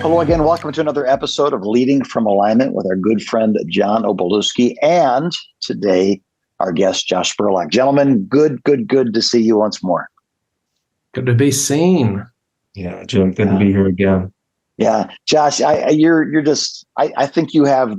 Hello again. Welcome to another episode of Leading from Alignment with our good friend, John Obolewski. And today, our guest, Josh Spurlock. Gentlemen, good to see you once more. Good to be seen. Yeah, Jim, good to be here again. Yeah, Josh, I think you have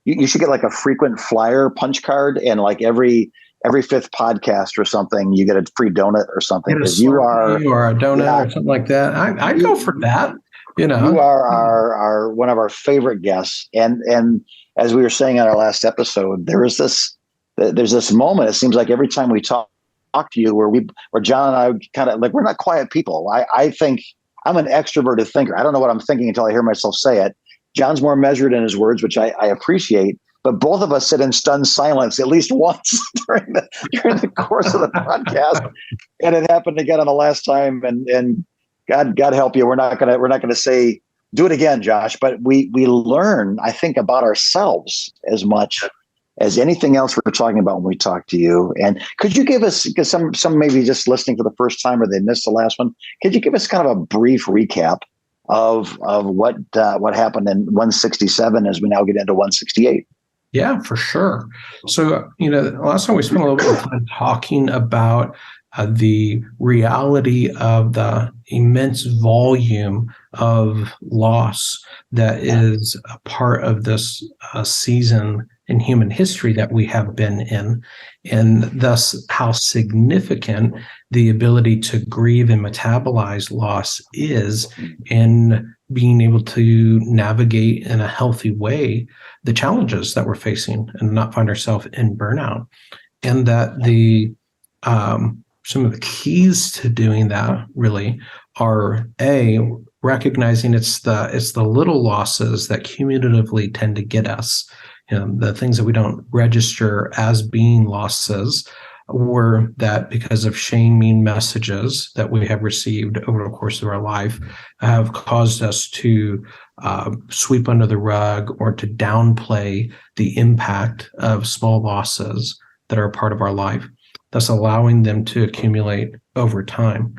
you should get like a frequent flyer punch card, and like every fifth podcast or something, you get a free donut or something. Because you are a donut or something like that. I go for that. You are our one of our favorite guests, and as we were saying on our last episode, there's this moment. It seems like every time we talk to you, where John and I kind of like, we're not quiet people. I think I'm an extroverted thinker. I don't know what I'm thinking until I hear myself say it. John's more measured in his words, which I appreciate. But both of us sit in stunned silence at least once during the course of the podcast, and it happened again on the last time. And God help you. We're not gonna say do it again, Josh. But we learn, I think, about ourselves as much as anything else we're talking about when we talk to you. And could you give us, because some maybe just listening for the first time or they missed the last one, could you give us kind of a brief recap of what happened in 167 as we now get into 168? Yeah, for sure. So, last time we spent a little bit of time talking about the reality of the immense volume of loss that is a part of this season in human history that we have been in, and thus how significant the ability to grieve and metabolize loss is in being able to navigate in a healthy way the challenges that we're facing and not find ourselves in burnout. And that some of the keys to doing that really are recognizing it's the little losses that cumulatively tend to get us. The things that we don't register as being losses, or that because of shaming messages that we have received over the course of our life have caused us to sweep under the rug or to downplay the impact of small losses that are a part of our life, thus allowing them to accumulate over time.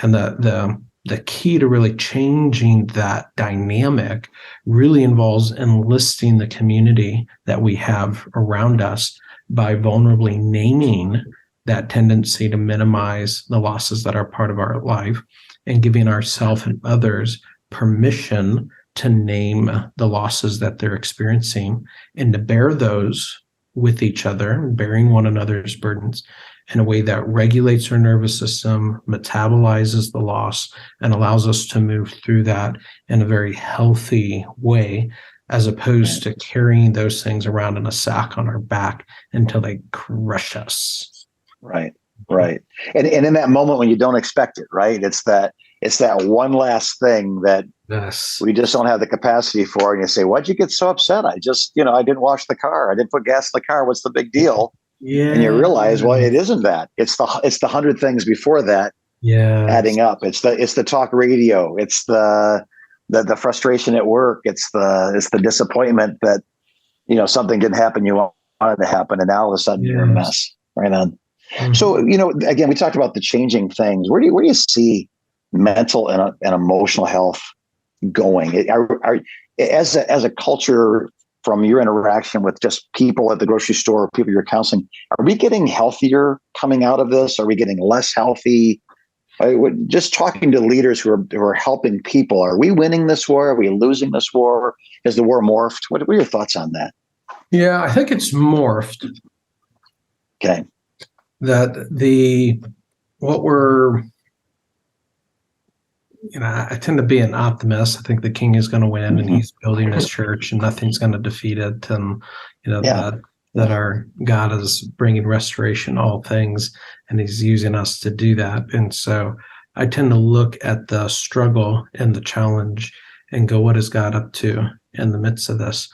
And the key to really changing that dynamic really involves enlisting the community that we have around us by vulnerably naming that tendency to minimize the losses that are part of our life, and giving ourselves and others permission to name the losses that they're experiencing and to bear those with each other, bearing one another's burdens in a way that regulates our nervous system, metabolizes the loss, and allows us to move through that in a very healthy way, as opposed to carrying those things around in a sack on our back until they crush us. Right. And in that moment when you don't expect it, right? It's that one last thing that we just don't have the capacity for. And you say, why'd you get so upset? I didn't wash the car. I didn't put gas in the car. What's the big deal? Yeah. And you realize, well, it isn't that. It's the 100 things before that. Yeah. Adding up. It's the talk radio. It's the frustration at work. It's the disappointment that, something didn't happen you wanted to happen, and now all of a sudden you're a mess. Right on. Mm-hmm. So, again, we talked about the changing things. Where do you see mental and emotional health going? As a culture, from your interaction with just people at the grocery store, or people you're counseling, are we getting healthier coming out of this? Are we getting less healthy? Just talking to leaders who are helping people, are we winning this war? Are we losing this war? Has the war morphed? What are your thoughts on that? Yeah, I think it's morphed. Okay. I tend to be an optimist. I think the king is going to win, and he's building his church, and nothing's going to defeat it. And that our God is bringing restoration to all things, and he's using us to do that. And so I tend to look at the struggle and the challenge and go, what is God up to in the midst of this?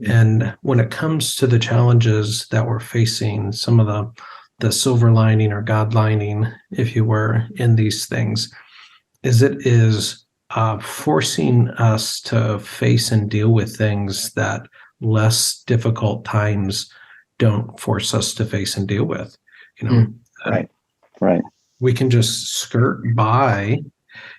And when it comes to the challenges that we're facing, some of the silver lining or God lining, if you were, in these things, is it is forcing us to face and deal with things that less difficult times don't force us to face and deal with. Right. We can just skirt by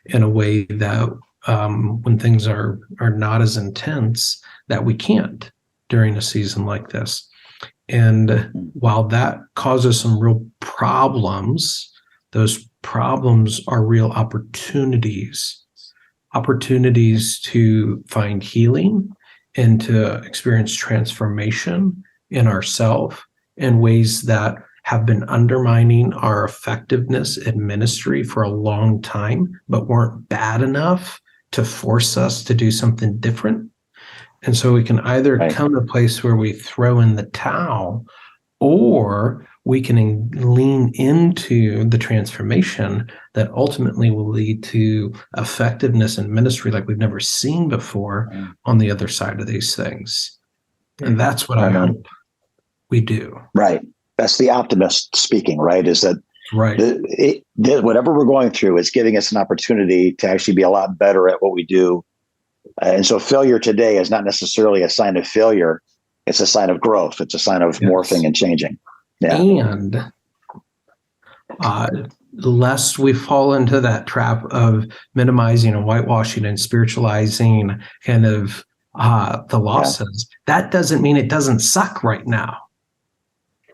in a way that when things are not as intense, that we can't during a season like this. And while that causes some real problems, those problems are real opportunities to find healing and to experience transformation in ourselves in ways that have been undermining our effectiveness in ministry for a long time, but weren't bad enough to force us to do something different. And so we can either come to a place where we throw in the towel, or we can lean into the transformation that ultimately will lead to effectiveness in ministry like we've never seen before on the other side of these things. And that's what I hope we do. Right. That's the optimist speaking, right? Is that whatever we're going through is giving us an opportunity to actually be a lot better at what we do. And so failure today is not necessarily a sign of failure. It's a sign of growth. It's a sign of morphing and changing. Yeah. And lest we fall into that trap of minimizing and whitewashing and spiritualizing kind of the losses, that doesn't mean it doesn't suck right now.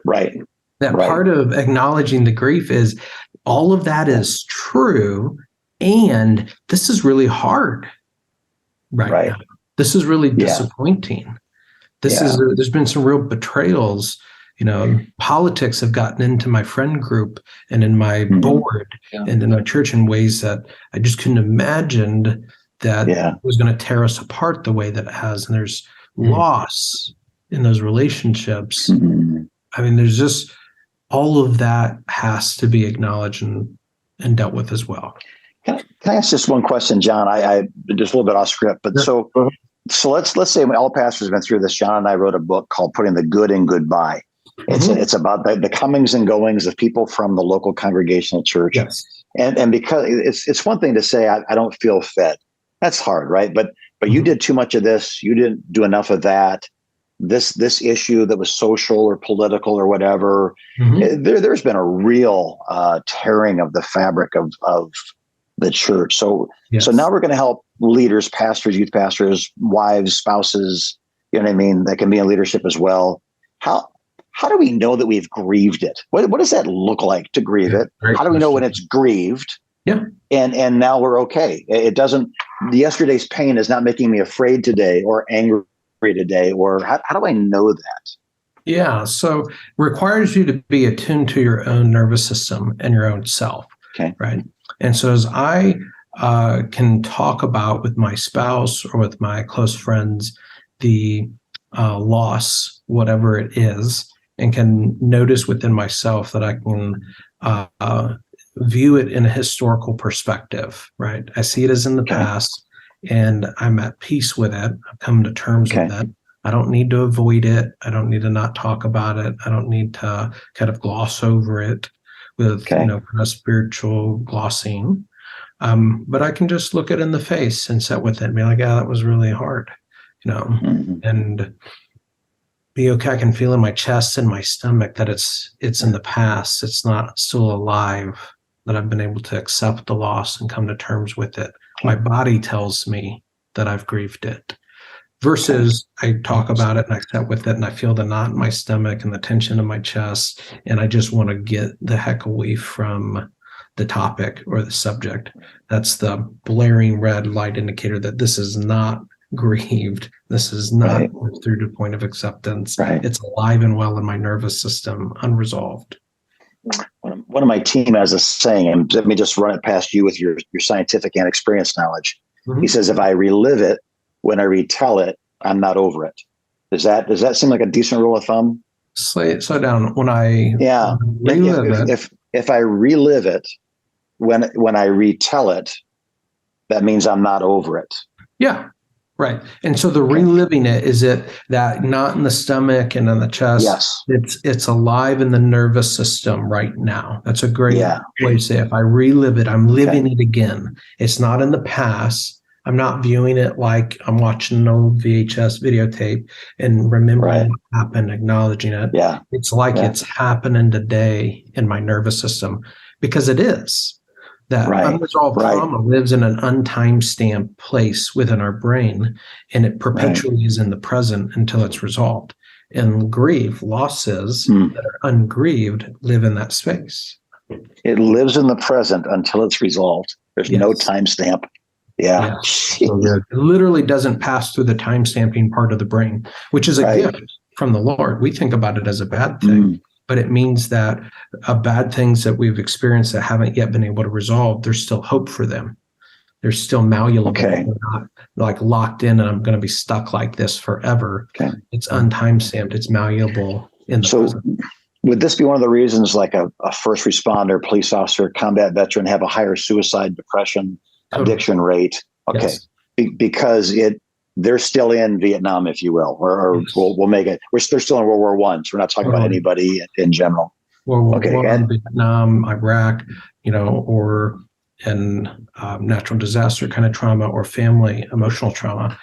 Right. Part of acknowledging the grief is all of that is true, and this is really hard right now. This is really disappointing. There's been some real betrayals. Politics have gotten into my friend group and in my board and in our church in ways that I just couldn't imagine that it was going to tear us apart the way that it has. And there's loss in those relationships. I mean, there's just all of that has to be acknowledged and dealt with as well. Can I ask just one question, John? I just a little bit off script, but so let's say all pastors have been through this. John and I wrote a book called "Putting the Good in Goodbye." It's about the comings and goings of people from the local congregational church. Yes. And because it's one thing to say I don't feel fed. That's hard, right? But you did too much of this. You didn't do enough of that. This issue that was social or political or whatever. There's been a real tearing of the fabric of the church. So now we're going to help leaders, pastors, youth pastors, wives, spouses. You know what I mean? That can be in leadership as well. How do we know that we've grieved it? What does that look like to grieve it? How do we know when it's grieved? Yeah. And now we're okay. It doesn't, yesterday's pain is not making me afraid today or angry today, or how do I know that? Yeah. So it requires you to be attuned to your own nervous system and your own self. Okay. Right. And so as I can talk about with my spouse or with my close friends, the loss, whatever it is, and can notice within myself that I can view it in a historical perspective, right? I see it as in the past and I'm at peace with it. I've come to terms with it. I don't need to avoid it. I don't need to not talk about it. I don't need to kind of gloss over it with, kind of spiritual glossing. But I can just look it in the face and sit with it and be like, that was really hard, and be okay. I can feel in my chest and my stomach that it's in the past. It's not still alive, that I've been able to accept the loss and come to terms with it. My body tells me that I've grieved it. Versus I talk about it and I sit with it and I feel the knot in my stomach and the tension in my chest, and I just want to get the heck away from the topic or the subject. That's the blaring red light indicator that this is not grieved. This is not through to point of acceptance. It's alive and well in my nervous system, unresolved. One of my team has a saying, and let me just run it past you with your scientific and experience knowledge. He says, if I relive it, when I retell it, I'm not over it. Does that seem like a decent rule of thumb? Slow down. When I relive it. If I relive it, when I retell it, that means I'm not over it. Yeah. Right. And so the reliving it, is it that knot in the stomach and on the chest? Yes. It's alive in the nervous system right now. That's a great way to say it. If I relive it, I'm living it again. It's not in the past. I'm not viewing it like I'm watching an old VHS videotape and remembering what happened, acknowledging it. Yeah. It's like it's happening today in my nervous system, because it is. That unresolved trauma lives in an untime-stamped place within our brain, and it perpetually is in the present until it's resolved. And grief, losses that are ungrieved, live in that space. It lives in the present until it's resolved. There's no timestamp. Yeah. It literally doesn't pass through the time-stamping part of the brain, which is a gift from the Lord. We think about it as a bad thing, but it means that bad things that we've experienced that haven't yet been able to resolve, there's still hope for them. They're still malleable. They're not like locked in and I'm going to be stuck like this forever. It's untime-stamped. It's malleable in the present. Would this be one of the reasons like a first responder, police officer, combat veteran have a higher suicide, depression, addiction rate? Because they're still in Vietnam, if you will, or we'll make it. They're still in World War I, so we're not talking about anybody in general. And Vietnam, Iraq, or in natural disaster kind of trauma, or family emotional trauma,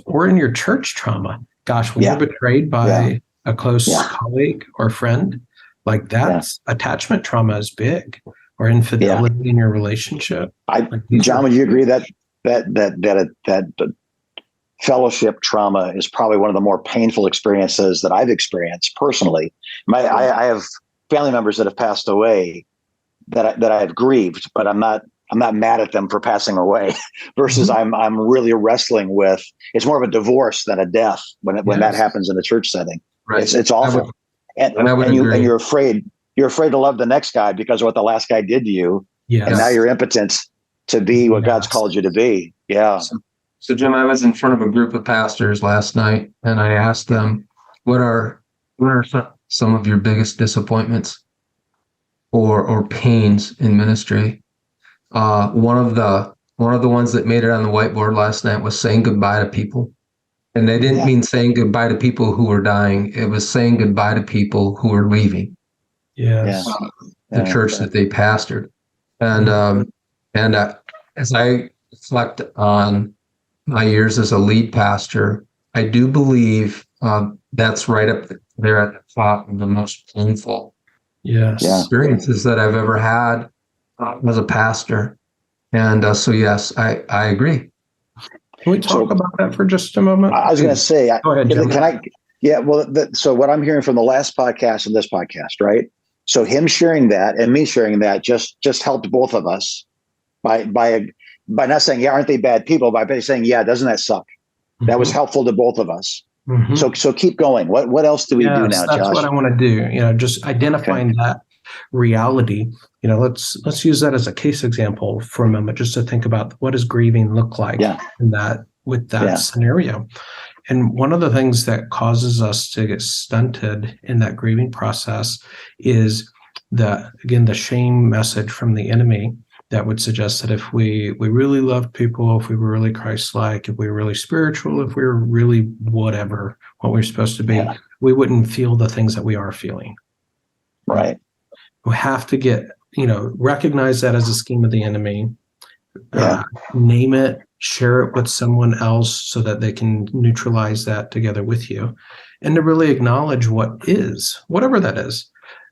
or in your church trauma. Gosh, when you're betrayed by a close colleague or friend, that's attachment trauma is big, or infidelity in your relationship. John, would you agree that fellowship trauma is probably one of the more painful experiences that I've experienced personally? I have family members that have passed away that I have grieved, but I'm not mad at them for passing away. Versus I'm really wrestling with. It's more of a divorce than a death when that happens in a church setting. Right. It's awful, and you're afraid. You're afraid to love the next guy because of what the last guy did to you, and now you're impotent to be what God's called you to be. Yeah. So Jim, I was in front of a group of pastors last night, and I asked them, "What are some of your biggest disappointments or pains in ministry?" One of the ones that made it on the whiteboard last night was saying goodbye to people. And they didn't mean saying goodbye to people who were dying. It was saying goodbye to people who were leaving the church that they pastored. And as I reflect on my years as a lead pastor, I do believe that's right up there at the top of the most painful experiences that I've ever had as a pastor. And so, yes, I agree. Can we talk about that for just a moment? I was going to say, go ahead, Jim. Can I? Yeah. Well, so what I'm hearing from the last podcast and this podcast, right? So him sharing that and me sharing that just helped both of us by not saying, aren't they bad people? By saying, doesn't that suck? That was helpful to both of us. So keep going. What else do we do now, Josh? That's what I want to do. Just identifying that reality. Let's use that as a case example for a moment, just to think about what does grieving look like in that scenario. And one of the things that causes us to get stunted in that grieving process is the shame message from the enemy that would suggest that if we really loved people, if we were really Christ-like, if we were really spiritual, if we were really whatever, what we're supposed to be, we wouldn't feel the things that we are feeling. Right. We have to recognize that as a scheme of the enemy, name it, share it with someone else so that they can neutralize that together with you, and to really acknowledge what is, whatever that is.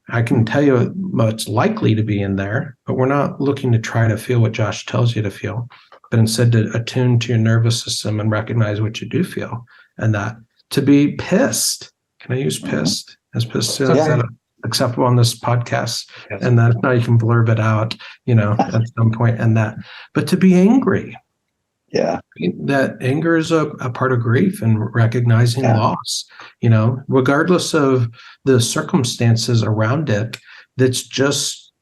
I can tell you what's likely to be in there, but we're not looking to try to feel what Josh tells you to feel, but instead to attune to your nervous system and recognize what you do feel, and that to be pissed. Can I use pissed? Is pissed acceptable on this podcast? Yes. And that now you can blurb it out, at some point, and that. But to be angry. Yeah. That anger is a part of grief and recognizing loss, regardless of the circumstances around it. That's just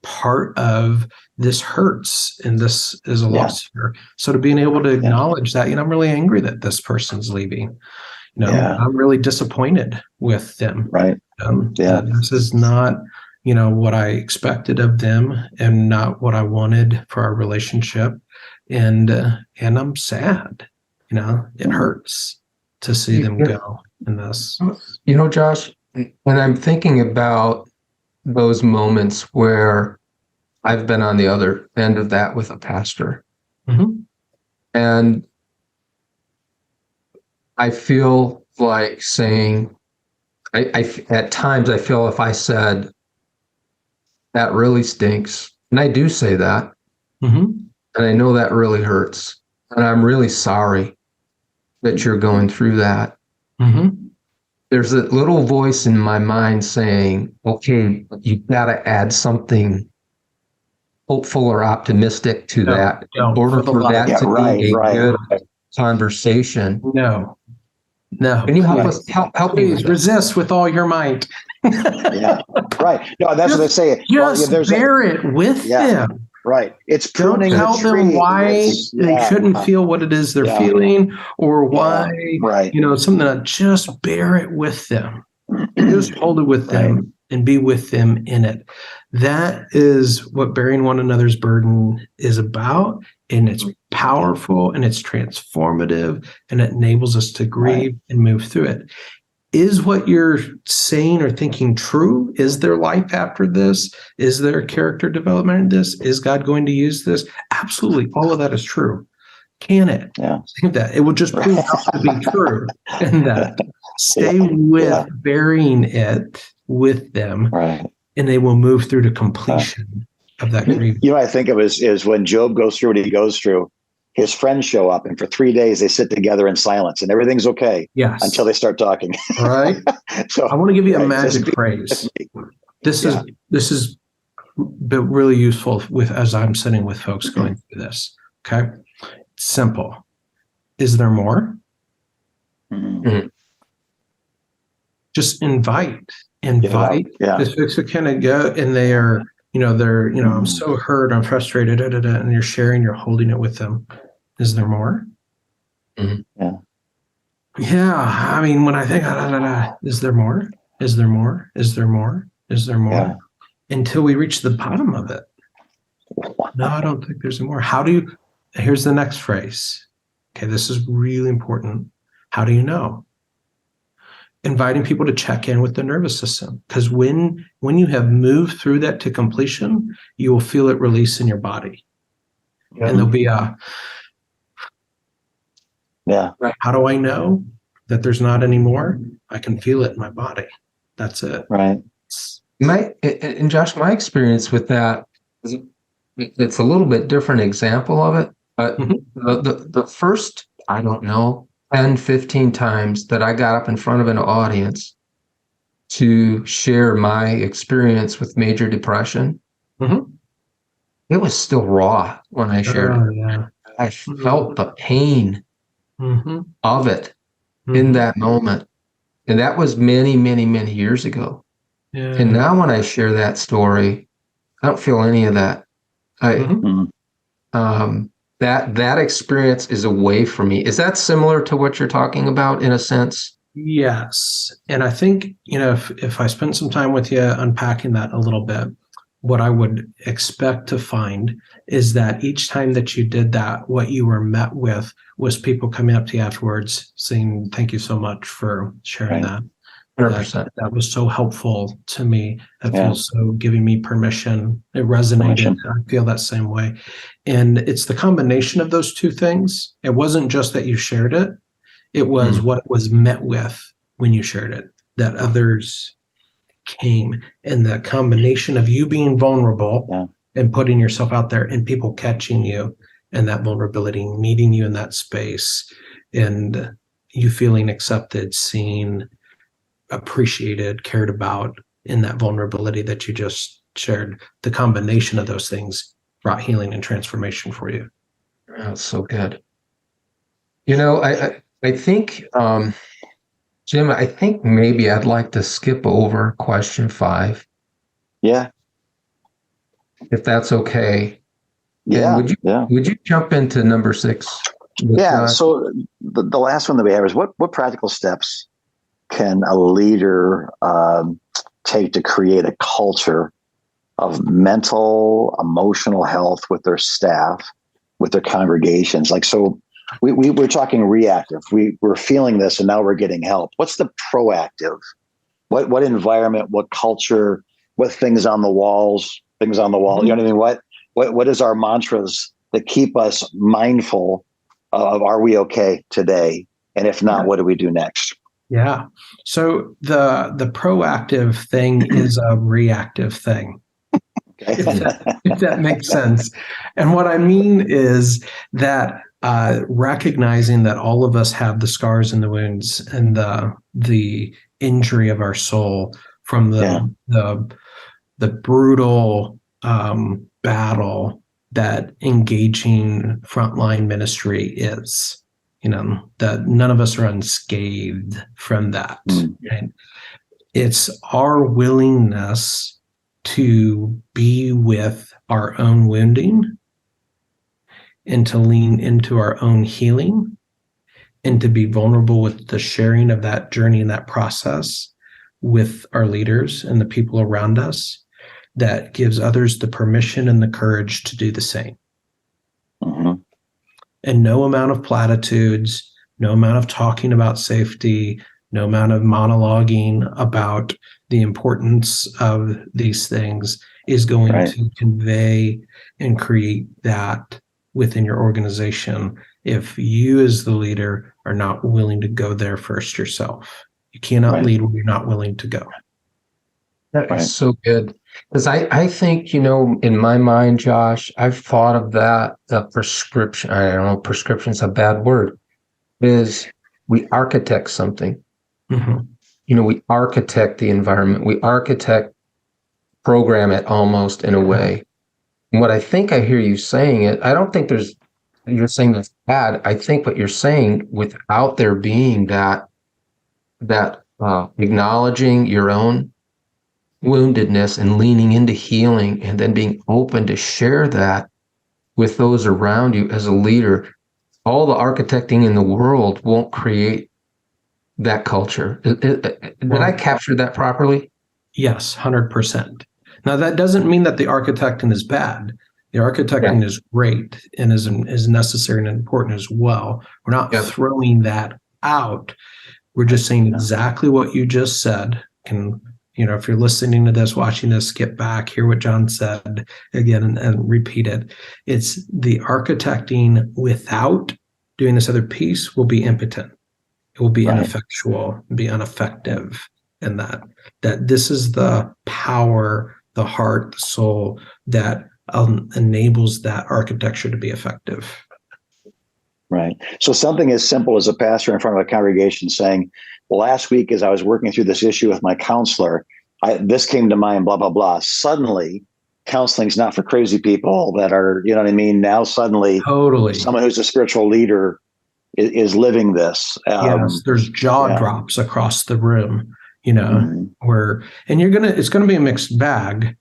part of this hurts, and this is a loss here. So to being able to acknowledge that, I'm really angry that this person's leaving. I'm really disappointed with them. Right. This is not, what I expected of them and not what I wanted for our relationship. And I'm sad, it hurts to see them go in this. Josh, when I'm thinking about those moments where I've been on the other end of that with a pastor, and I feel like saying, I at times I feel if I said, that really stinks, And I do say that. Mm-hmm. And I know that really hurts. And I'm really sorry that you're going through that. Mm-hmm. There's a little voice in my mind saying, okay, you got to add something hopeful or optimistic to that in order for that to be a good conversation. No. Can you help us? Help me with resist with all your might. Yeah, right. No, that's what they say. Just bear it with them. Right. It's pruning. Don't tell them why they shouldn't feel what it is they're feeling, or why, something that just bear it with them. Just hold it with them and be with them in it. That is what bearing one another's burden is about. And it's powerful and it's transformative and it enables us to grieve and move through it. Is what you're saying or thinking true? Is there life after this? Is there character development in this? Is God going to use this? Absolutely. All of that is true. Can it? Yeah. Think that. It will just prove out to be true. And that stay with bearing it with them. Right. And they will move through to completion of that grief. I think is when Job goes through what he goes through, his friends show up, and for 3 days they sit together in silence, and everything's okay until they start talking. Right. So I want to give you a magic phrase. This is really useful as I'm sitting with folks going through this. Okay. Simple. Is there more? Mm-hmm. Just invite. This folks who kind of go and they are, I'm so hurt, I'm frustrated, and you're sharing, you're holding it with them. Is there more? Mm-hmm. Yeah. I mean, when I think, is there more? Is there more? Is there more? Is there more? Yeah. Until we reach the bottom of it. No, I don't think there's more. Here's the next phrase. Okay, this is really important. How do you know? Inviting people to check in with the nervous system. Because when you have moved through that to completion, you will feel it release in your body. Yeah. And there'll be how do I know that there's not any more? I can feel it in my body. That's it. Right. And Josh, my experience with that, it's a little bit different example of it. But the first, 10, 15 times that I got up in front of an audience to share my experience with major depression, it was still raw when I shared it. Yeah. I felt the pain of it in that moment. And that was many, many, many years ago. Yeah. And now when I share that story, I don't feel any of that. That experience is away from me. Is that similar to what you're talking about in a sense? Yes. And I think, if I spend some time with you unpacking that a little bit, what I would expect to find is that each time that you did that, what you were met with was people coming up to you afterwards saying, thank you so much for sharing that. 100%. That was so helpful to me. That feels so giving me permission. It resonated. I feel that same way. And it's the combination of those two things. It wasn't just that you shared it. It was what was met with when you shared it, that others came. And the combination of you being vulnerable and putting yourself out there and people catching you and that vulnerability, meeting you in that space and you feeling accepted, seen, appreciated, cared about in that vulnerability that you just shared. The combination of those things brought healing and transformation for you. That's so good. I think, Jim, I think maybe I'd like to skip over question 5. Yeah. If that's okay. Yeah. Would you jump into number 6? So the last one that we have is what practical steps can a leader take to create a culture of mental, emotional health with their staff, with their congregations? We're talking reactive. We're feeling this and now we're getting help. What's the proactive? What environment, what culture, what things on the walls? You know what I mean? What is our mantras that keep us mindful of are we okay today? And if not, what do we do next? Yeah. So the proactive thing is a reactive thing. Okay. if that makes sense. And what I mean is that recognizing that all of us have the scars and the wounds and the injury of our soul from the brutal battle that engaging frontline ministry is. That none of us are unscathed from that. Right? It's our willingness to be with our own wounding and to lean into our own healing and to be vulnerable with the sharing of that journey and that process with our leaders and the people around us that gives others the permission and the courage to do the same. Mm-hmm. And no amount of platitudes, no amount of talking about safety, no amount of monologuing about the importance of these things is going to convey and create that within your organization if you as the leader are not willing to go there first yourself. You cannot lead where you're not willing to go. That is so good. Because I think, in my mind, Josh, I've thought of that, the prescription. I don't know, prescription's a bad word, is we architect something. Mm-hmm. We architect the environment. We program it almost in a way. And what I think I hear you saying I don't think you're saying that's bad. I think what you're saying, without there being that acknowledging your own woundedness and leaning into healing and then being open to share that with those around you as a leader, all the architecting in the world won't create that culture. Did I capture that properly? Yes, 100%. Now, that doesn't mean that the architecting is bad. The architecting is great and is necessary and important as well. We're not throwing that out. We're just saying exactly what you just said. If you're listening to this, watching this, skip back, hear what John said again and repeat it. It's the architecting without doing this other piece will be impotent. It will be ineffectual, be ineffective in that this is the power, the heart, the soul that enables that architecture to be effective. Right. So something as simple as a pastor in front of a congregation saying, well, last week as I was working through this issue with my counselor, this came to mind, blah, blah, blah. Suddenly, counseling's not for crazy people that are, Now suddenly someone who's a spiritual leader is living this. Yes, there's jaw drops across the room, where, and it's going to be a mixed bag,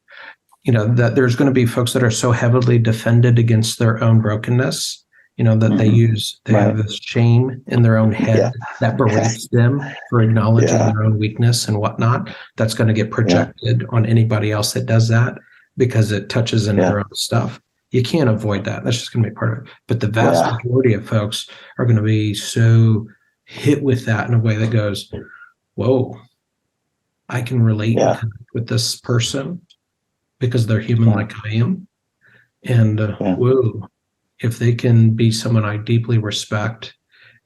that there's going to be folks that are so heavily defended against their own brokenness, that they have this shame in their own head that berates them for acknowledging their own weakness and whatnot. That's going to get projected on anybody else that does that because it touches into their own stuff. You can't avoid that. That's just going to be part of it. But the vast majority of folks are going to be so hit with that in a way that goes, whoa, I can relate with this person because they're human like I am. And whoa, if they can be someone I deeply respect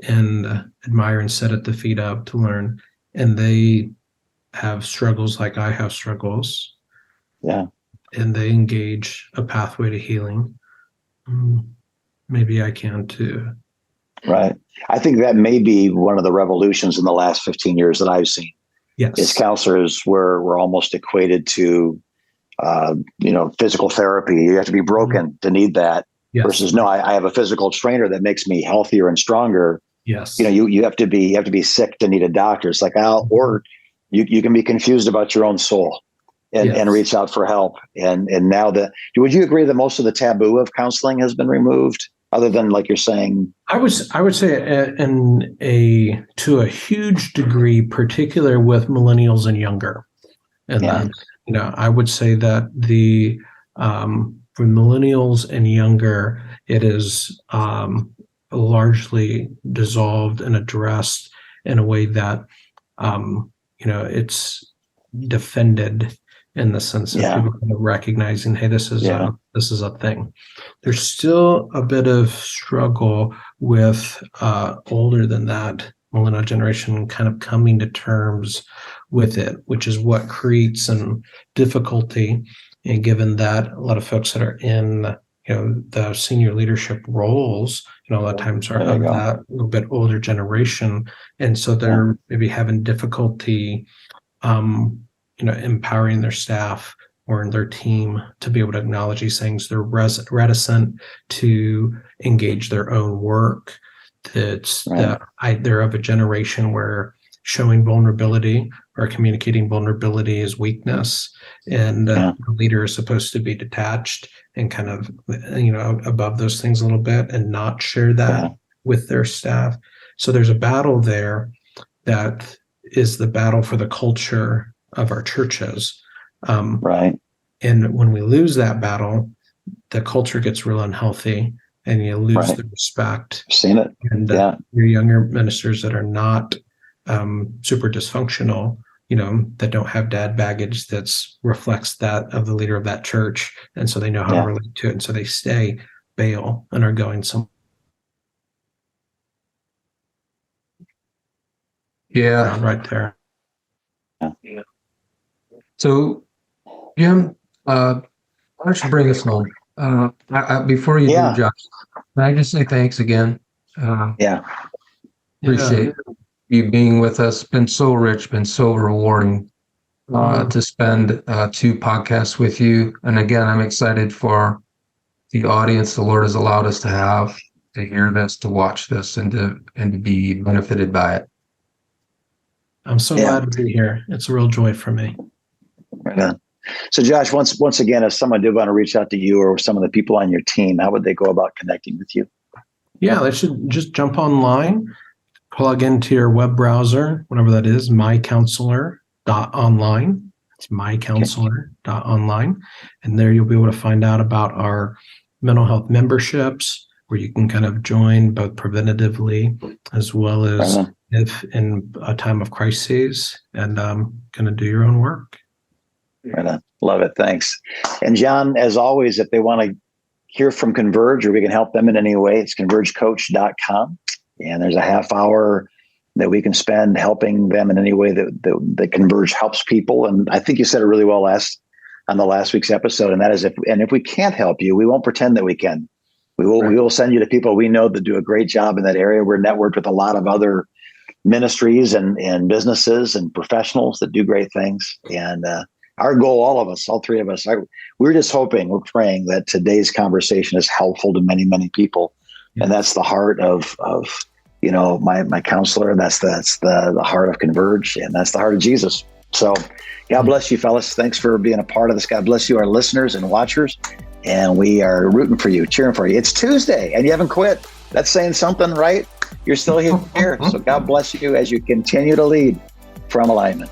and admire and sit at the feet of to learn, and they have struggles like I have struggles. Yeah. And they engage a pathway to healing, maybe I can too. Right. I think that may be one of the revolutions in the last 15 years that I've seen. Yes. Is counselors were almost equated to, physical therapy. You have to be broken to need that. Yes. Versus, no, I have a physical trainer that makes me healthier and stronger. Yes. You have to be sick to need a doctor. It's like, or you can be confused about your own soul. And reach out for help. And now would you agree that most of the taboo of counseling has been removed, other than like you're saying? I would say to a huge degree, particular with millennials and younger. And I would say that for millennials and younger, it is largely dissolved and addressed in a way that it's defended. In the sense of people kind of recognizing, hey, this is a thing. There's still a bit of struggle with older than that millennial generation kind of coming to terms with it, which is what creates some difficulty And given that a lot of folks that are in the senior leadership roles, a lot of times are of that little bit older generation, and so they're maybe having difficulty, empowering their staff or in their team to be able to acknowledge these things. They're reticent to engage their own work. They're of a generation where showing vulnerability or communicating vulnerability is weakness, and the leader is supposed to be detached and kind of above those things a little bit and not share that with their staff. So there's a battle there that is the battle for the culture of our churches. And when we lose that battle, the culture gets real unhealthy, and you lose the respect. I've seen it. And your younger ministers that are not super dysfunctional, that don't have dad baggage that reflects that of the leader of that church, and so they know how to relate to it, and so they stay bail and are going some. Right there. Yeah. So, Jim, why don't you bring us home? Before you do, Josh, can I just say thanks again? Appreciate you being with us. Been so rich, been so rewarding to spend 2 podcasts with you. And again, I'm excited for the audience the Lord has allowed us to have, to hear this, to watch this, and to be benefited by it. I'm so glad to be here. It's a real joy for me. Right on. So Josh, once again, if someone did want to reach out to you or some of the people on your team, how would they go about connecting with you? Yeah, they should just jump online, plug into your web browser, whatever that is, mycounselor.online. It's mycounselor.online. And there you'll be able to find out about our mental health memberships, where you can kind of join both preventatively as well as if in a time of crises, and kind of do your own work. Right on. Love it. Thanks. And John, as always, if they want to hear from Converge or we can help them in any way, it's convergecoach.com. And there's a half hour that we can spend helping them in any way that Converge helps people. And I think you said it really well on the last week's episode. And that is, if we can't help you, we won't pretend that we can. We will send you to people we know that do a great job in that area. We're networked with a lot of other ministries and businesses and professionals that do great things. And our goal, all of us, all 3 of us, we're just hoping, we're praying that today's conversation is helpful to many, many people. And that's the heart of my counselor. And that's the heart of Converge, and that's the heart of Jesus. So God bless you, fellas. Thanks for being a part of this. God bless you, our listeners and watchers. And we are rooting for you, cheering for you. It's Tuesday and you haven't quit. That's saying something, right? You're still here. So God bless you as you continue to lead from alignment.